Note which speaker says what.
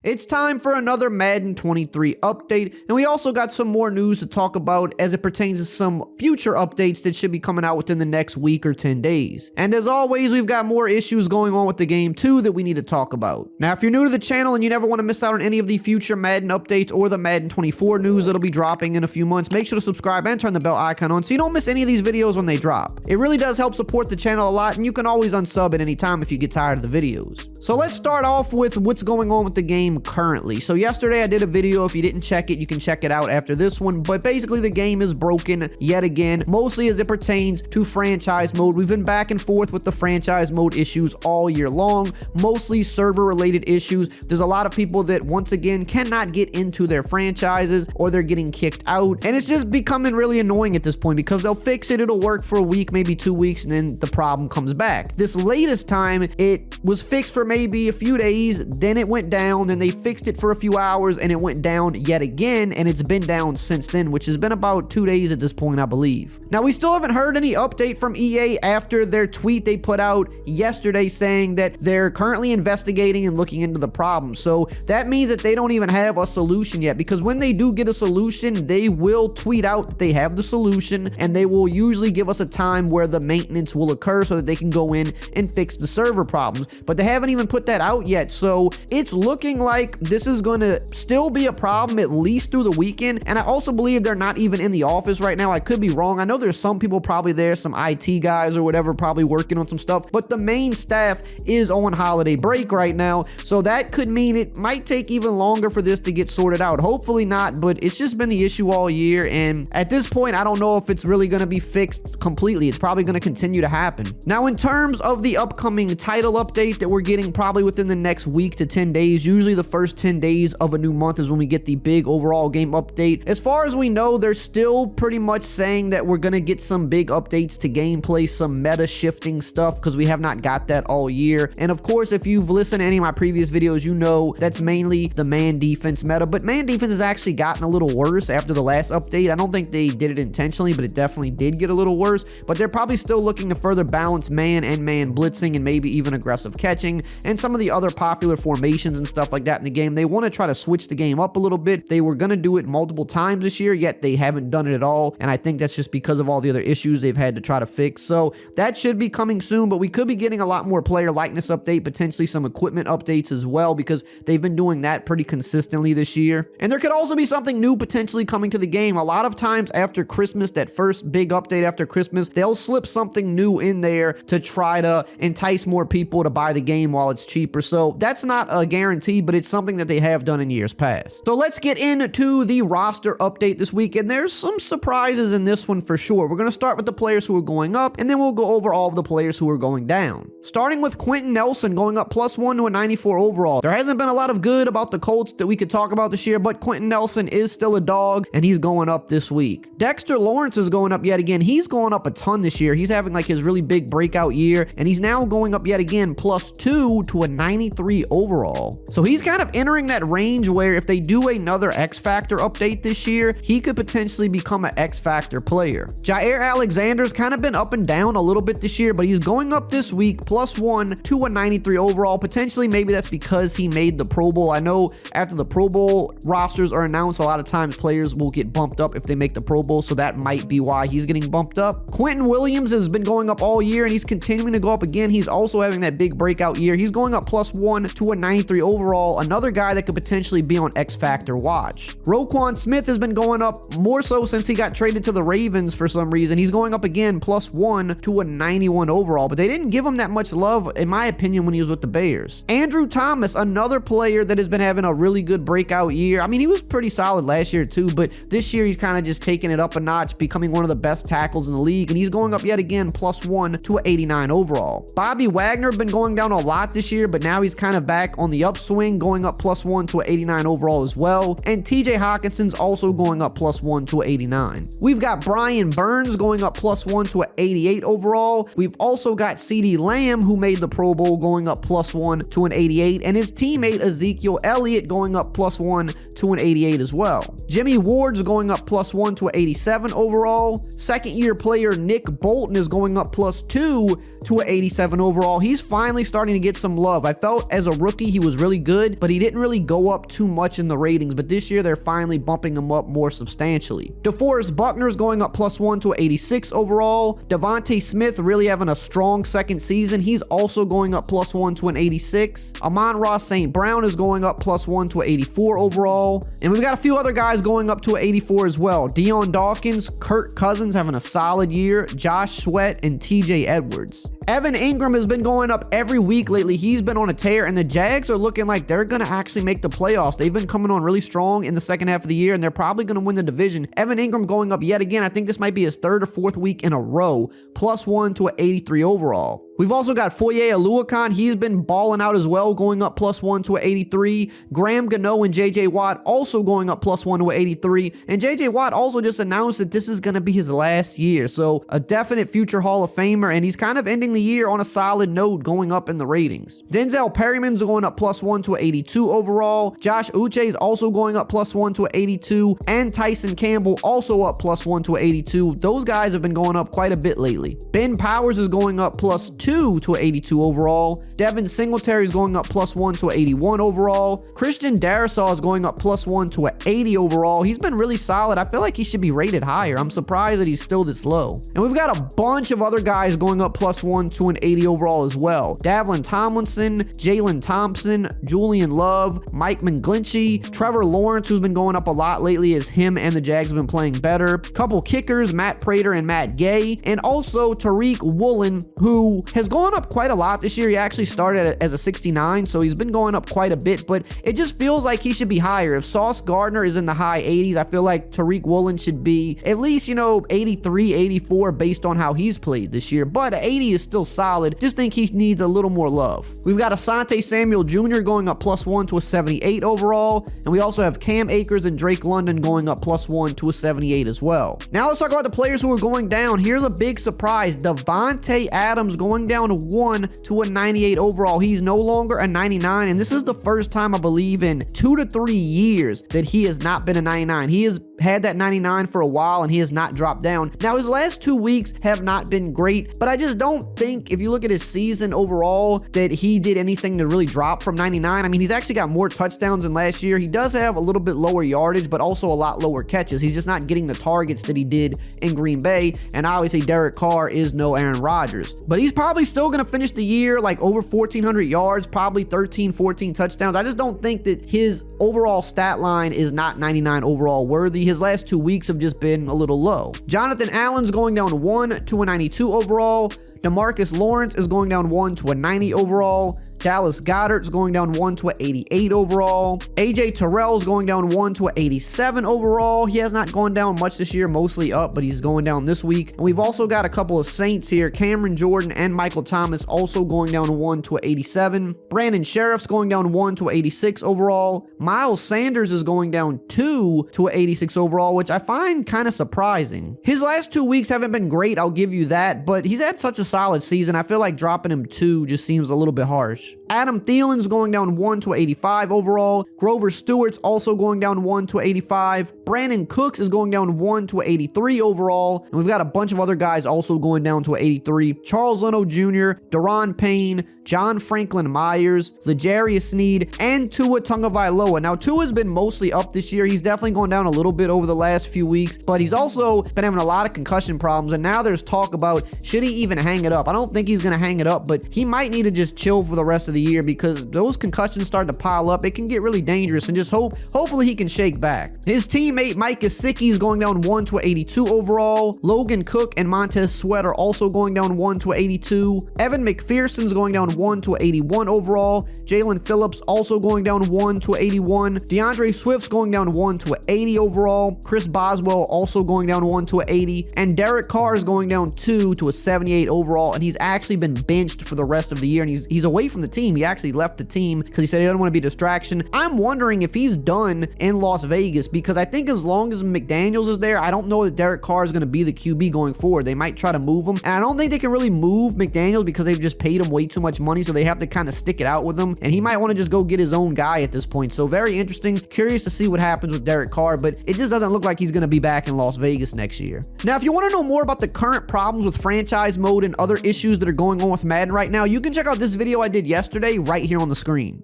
Speaker 1: It's time for another Madden 23 update, and we also got some more news to talk about as it pertains to some future updates that should be coming out within the next week or 10 days. And as always, we've got more issues going on with the game too that we need to talk about. Now, if you're new to the channel and you never want to miss out on any of the future Madden updates or the Madden 24 news that'll be dropping in a few months, make sure to subscribe and turn the bell icon on so you don't miss any of these videos when they drop. It really does help support the channel a lot, and you can always unsub at any time if you get tired of the videos. So let's start off with what's going on with the game currently. So yesterday I did a video. If you didn't check it, you can check it out after this one. But basically the game is broken yet again, mostly as it pertains to franchise mode. We've been back and forth with the franchise mode issues all year long, mostly server related issues. There's a lot of people that once again cannot get into their franchises or they're getting kicked out. And it's just becoming really annoying at this point because they'll fix it, it'll work for a week, maybe 2 weeks, and then the problem comes back. This latest time it was fixed for maybe a few days, then it went down, then they fixed it for a few hours and it went down yet again, and it's been down since then, which has been about 2 days at this point, I believe. Now, we still haven't heard any update from EA after their tweet they put out yesterday saying that they're currently investigating and looking into the problem. So that means that they don't even have a solution yet, because when they do get a solution, they will tweet out that they have the solution, and they will usually give us a time where the maintenance will occur so that they can go in and fix the server problems. But they haven't even put that out yet, so it's looking like this is going to still be a problem at least through the weekend. And I also believe they're not even in the office right now. I could be wrong. I know there's some people probably there, some IT guys or whatever, probably working on some stuff, but the main staff is on holiday break right now, so that could mean it might take even longer for this to get sorted out. Hopefully not, but it's just been the issue all year, and at this point I don't know if it's really going to be fixed completely. It's probably going to continue to happen. Now, in terms of the upcoming title update that we're getting probably within the next week to 10 days, usually the first 10 days of a new month is when we get the big overall game update. As far as we know, they're still pretty much saying that we're going to get some big updates to gameplay, some meta shifting stuff, because we have not got that all year. And of course, if you've listened to any of my previous videos, you know that's mainly the man defense meta, but man defense has actually gotten a little worse after the last update. I don't think they did it intentionally, but it definitely did get a little worse. But they're probably still looking to further balance man and man blitzing and maybe even aggressive catching and some of the other popular formations and stuff like that in the game. They want to try to switch the game up a little bit. They were going to do it multiple times this year, yet they haven't done it at all, and I think that's just because of all the other issues they've had to try to fix. So that should be coming soon, but we could be getting a lot more player likeness update, potentially some equipment updates as well, because they've been doing that pretty consistently this year. And there could also be something new potentially coming to the game. A lot of times after Christmas, that first big update after Christmas, they'll slip something new in there to try to entice more people to buy the game while it's cheaper. So that's not a guarantee, but it's something that they have done in years past. So let's get into the roster update this week, and there's some surprises in this one for sure. We're going to start with the players who are going up, and then we'll go over all of the players who are going down. Starting with Quentin Nelson going up +1 to a 94 overall. There hasn't been a lot of good about the Colts that we could talk about this year, but Quentin Nelson is still a dog, and he's going up this week. Dexter Lawrence is going up yet again. He's going up a ton this year. He's having like his really big breakout year, and he's now going up yet again +2 to a 93 overall. So he's kind of entering that range where if they do another X Factor update this year, he could potentially become an X Factor player. Jair Alexander's kind of been up and down a little bit this year, but he's going up this week +1 to a 93 overall. Potentially maybe that's because he made the Pro Bowl. I know after the Pro Bowl rosters are announced, a lot of times players will get bumped up if they make the Pro Bowl, so that might be why he's getting bumped up. Quentin Williams has been going up all year, and he's continuing to go up again. He's also having that big breakout year. He's going up +1 to a 93 overall. Another guy that could potentially be on X Factor watch. Roquan Smith has been going up more so since he got traded to the Ravens for some reason. He's going up again +1 to a 91 overall, but they didn't give him that much love, in my opinion, when he was with the Bears. Andrew Thomas, another player that has been having a really good breakout year. I mean, he was pretty solid last year too, but this year he's kind of just taking it up a notch, becoming one of the best tackles in the league, and he's going up yet again +1 to a 89 overall. Bobby Wagner been going down a lot this year, but now he's kind of back on the upswing, going up +1 to a 89 overall as well. And TJ Hawkinson's also going up +1 to a 89. We've got Brian Burns going up +1 to a 88 overall. We've also got CeeDee Lamb, who made the Pro Bowl, going up +1 to an 88, and his teammate Ezekiel Elliott going up +1 to an 88 as well. Jimmy Ward's going up +1 to an 87 overall. Second year player Nick Bolton is going up +2 to an 87 overall. He's finally starting to get some love. I felt as a rookie he was really good, solid, but he didn't really go up too much in the ratings. But this year, they're finally bumping him up more substantially. DeForest Buckner's going up +1 to 86 overall. Devontae Smith really having a strong second season. He's also going up +1 to an 86. Amon-Ra St. Brown is going up +1 to 84 overall. And we've got a few other guys going up to an 84 as well. Deion Dawkins, Kirk Cousins having a solid year, Josh Sweat, and TJ Edwards. Evan Ingram has been going up every week lately. He's been on a tear, and the Jags are looking like they're going to actually make the playoffs. They've been coming on really strong in the second half of the year, and they're probably going to win the division. Evan Ingram going up yet again. I think this might be his third or fourth week in a row, +1 to an 83 overall. We've also got Foye Oluokun. He's been balling out as well, going up +1 to an 83. Graham Gano and JJ Watt also going up +1 to an 83. And JJ Watt also just announced that this is going to be his last year. So a definite future Hall of Famer, and he's kind of ending the year on a solid note, going up in the ratings. Denzel Perryman's going up +1 to an 82 overall. Josh Uche is also going up +1 to an 82. And Tyson Campbell also up +1 to an 82. Those guys have been going up quite a bit lately. Ben Powers is going up +2 to an 82 overall. Devin Singletary is going up +1 to an 81 overall. Christian Darrisaw is going up +1 to an 80 overall. He's been really solid. I feel like he should be rated higher. I'm surprised that he's still this low. And we've got a bunch of other guys going up +1 to an 80 overall as well. Davlin Tomlinson, Jalen Thompson, Julian Love, Mike McGlinchey, Trevor Lawrence, who's been going up a lot lately as him and the Jags have been playing better. Couple kickers, Matt Prater and Matt Gay. And also Tariq Woolen, who has gone up quite a lot this year. He actually started as a 69, so he's been going up quite a bit, but it just feels like he should be higher. If Sauce Gardner is in the high 80s, I feel like Tariq Woolen should be at least, 83, 84 based on how he's played this year, but 80 is still solid. Just think he needs a little more love. We've got Asante Samuel Jr. going up +1 to a 78 overall, and we also have Cam Akers and Drake London going up +1 to a 78 as well. Now let's talk about the players who are going down. Here's a big surprise. Devontae Adams going down to 1 to a 98 overall. He's no longer a 99, and this is the first time I believe in 2 to 3 years that he has not been a 99. He has had that 99 for a while, and he has not dropped down. Now, his last 2 weeks have not been great, but I just don't think, if you look at his season overall, that he did anything to really drop from 99. I mean, he's actually got more touchdowns than last year. He does have a little bit lower yardage, but also a lot lower catches. He's just not getting the targets that he did in Green Bay, and obviously Derek Carr is no Aaron Rodgers. But he's probably still going to finish the year like over 1,400 yards, probably 13, 14 touchdowns. I just don't think that his overall stat line is not 99 overall worthy. His last 2 weeks have just been a little low. Jonathan Allen's going down 1 to a 92 overall. DeMarcus Lawrence is going down 1 to a 90 overall. Dallas Goedert's going down 1 to an 88 overall. AJ Terrell's going down 1 to an 87 overall. He has not gone down much this year, mostly up, but he's going down this week. And we've also got a couple of Saints here. Cameron Jordan and Michael Thomas also going down 1 to an 87. Brandon Sheriff's going down 1 to an 86 overall. Miles Sanders is going down 2 to an 86 overall, which I find kind of surprising. His last 2 weeks haven't been great, I'll give you that, but he's had such a solid season. I feel like dropping him 2 just seems a little bit harsh. Adam Thielen's going down 1 to 85 overall. Grover Stewart's also going down 1 to 85. Brandon Cooks is going down 1 to 83 overall. And we've got a bunch of other guys also going down to 83. Charles Leno Jr., Daron Payne, John Franklin Myers, L'Jarius Sneed, and Tua Tagovailoa. Now, Tua's been mostly up this year. He's definitely going down a little bit over the last few weeks, but he's also been having a lot of concussion problems, and now there's talk about should he even hang it up. I don't think he's going to hang it up, but he might need to just chill for the rest of the year because those concussions start to pile up. It can get really dangerous, and just hopefully he can shake back. His teammate Mike Gesicki is going down 1 to 82 overall. Logan Cook and Montez Sweat are also going down 1 to 82. Evan McPherson's going down 1 to 81 overall. Jalen Phillips also going down 1 to 81. DeAndre Swift's going down 1 to 80 overall. Chris Boswell also going down 1 to 80. And Derek Carr is going down 2 to a 78 overall, and he's actually been benched for the rest of the year, and he's away from the team. He actually left the team because he said he doesn't want to be a distraction. I'm wondering if he's done in Las Vegas, because I think as long as McDaniels is there, I don't know that Derek Carr is going to be the QB going forward. They might try to move him, and I don't think they can really move McDaniels because they've just paid him way too much money, so they have to kind of stick it out with him, and he might want to just go get his own guy at this point. So very interesting. Curious to see what happens with Derek Carr, but it just doesn't look like he's going to be back in Las Vegas next year. Now, if you want to know more about the current problems with franchise mode and other issues that are going on with Madden right now, you can check out this video I did yesterday right here on the screen.